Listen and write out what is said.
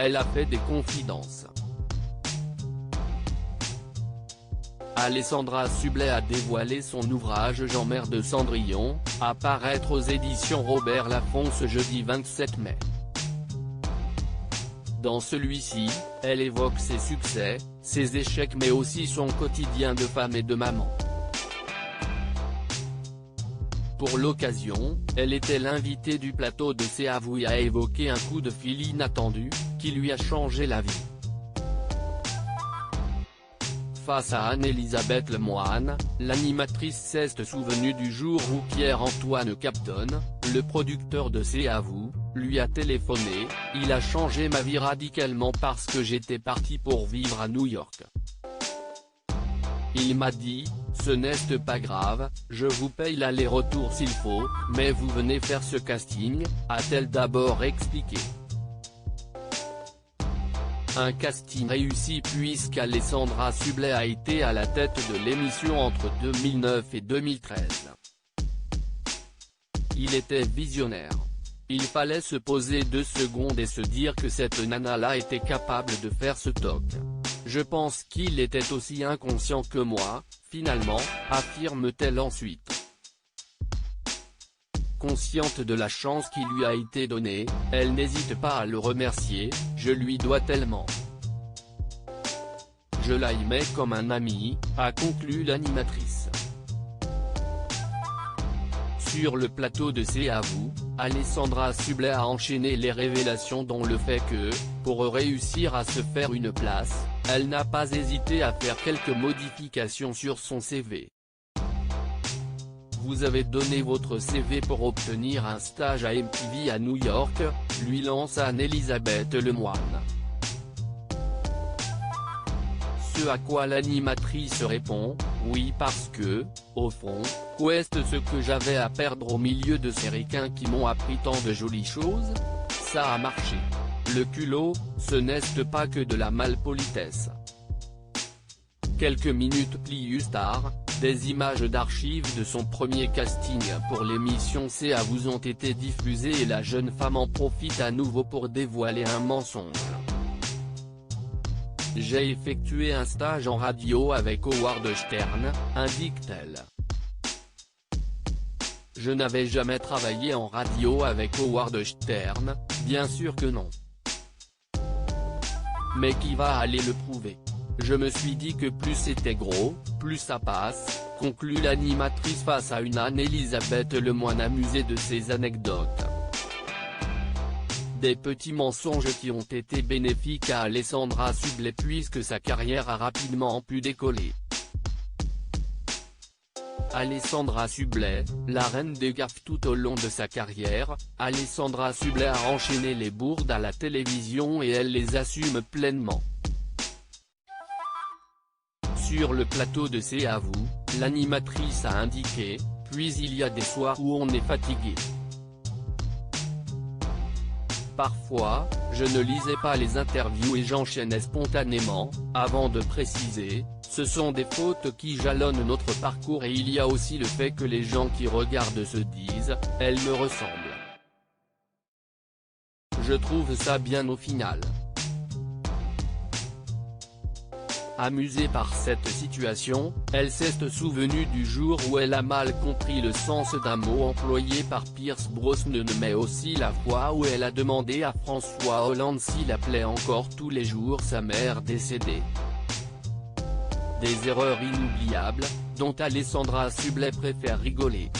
elle a fait des confidences. Alessandra Sublet a dévoilé son ouvrage Jean-Mère de Cendrillon, à paraître aux éditions Robert Laffont ce jeudi 27 mai. Dans celui-ci, elle évoque ses succès, ses échecs mais aussi son quotidien de femme et de maman. Pour l'occasion, elle était l'invitée du plateau de C'est à vous et a évoqué un coup de fil inattendu, qui lui a changé la vie. Face à Anne-Elisabeth Lemoine, l'animatrice s'est souvenue du jour où Pierre-Antoine Capton, le producteur de C'est à vous, lui a téléphoné. « Il a changé ma vie radicalement parce que j'étais parti pour vivre à New York. Il m'a dit, ce n'est pas grave, je vous paye l'aller-retour s'il faut, mais vous venez faire ce casting », a-t-elle d'abord expliqué. Un casting réussi puisqu'Alessandra Sublet a été à la tête de l'émission entre 2009 et 2013. Il était visionnaire. Il fallait se poser 2 secondes et se dire que cette nana-là était capable de faire ce talk. Je pense qu'il était aussi inconscient que moi, finalement, affirme-t-elle ensuite. Consciente de la chance qui lui a été donnée, elle n'hésite pas à le remercier, « Je lui dois tellement. Je l'aimais comme un ami », a conclu l'animatrice. Sur le plateau de C'est à vous, Alessandra Sublet a enchaîné les révélations dont le fait que, pour réussir à se faire une place, elle n'a pas hésité à faire quelques modifications sur son CV. Vous avez donné votre CV pour obtenir un stage à MTV à New York, lui lance Anne-Elisabeth Lemoine. Ce à quoi l'animatrice répond, oui parce que, au fond, qu'est-ce que j'avais à perdre au milieu de ces ricains qui m'ont appris tant de jolies choses? Ça a marché. Le culot, ce n'est pas que de la malpolitesse. Quelques minutes plus tard, des images d'archives de son premier casting pour l'émission C'est à vous ont été diffusées et la jeune femme en profite à nouveau pour dévoiler un mensonge. J'ai effectué un stage en radio avec Howard Stern, indique-t-elle. Je n'avais jamais travaillé en radio avec Howard Stern, bien sûr que non. Mais qui va aller le prouver? Je me suis dit que plus c'était gros, plus ça passe, conclut l'animatrice face à une Anne-Elisabeth Lemoine amusée de ses anecdotes. Des petits mensonges qui ont été bénéfiques à Alessandra Sublet puisque sa carrière a rapidement pu décoller. Alessandra Sublet, la reine des gaffes tout au long de sa carrière, Alessandra Sublet a enchaîné les bourdes à la télévision et elle les assume pleinement. Sur le plateau de C'est à vous, l'animatrice a indiqué, puis il y a des soirs où on est fatigué. Parfois, je ne lisais pas les interviews et j'enchaînais spontanément, avant de préciser, ce sont des fautes qui jalonnent notre parcours et il y a aussi le fait que les gens qui regardent se disent, elle me ressemble. Je trouve ça bien au final. Amusée par cette situation, elle s'est souvenue du jour où elle a mal compris le sens d'un mot employé par Pierce Brosnan mais aussi la fois où elle a demandé à François Hollande s'il appelait encore tous les jours sa mère décédée. Des erreurs inoubliables, dont Alessandra Sublet préfère rigoler.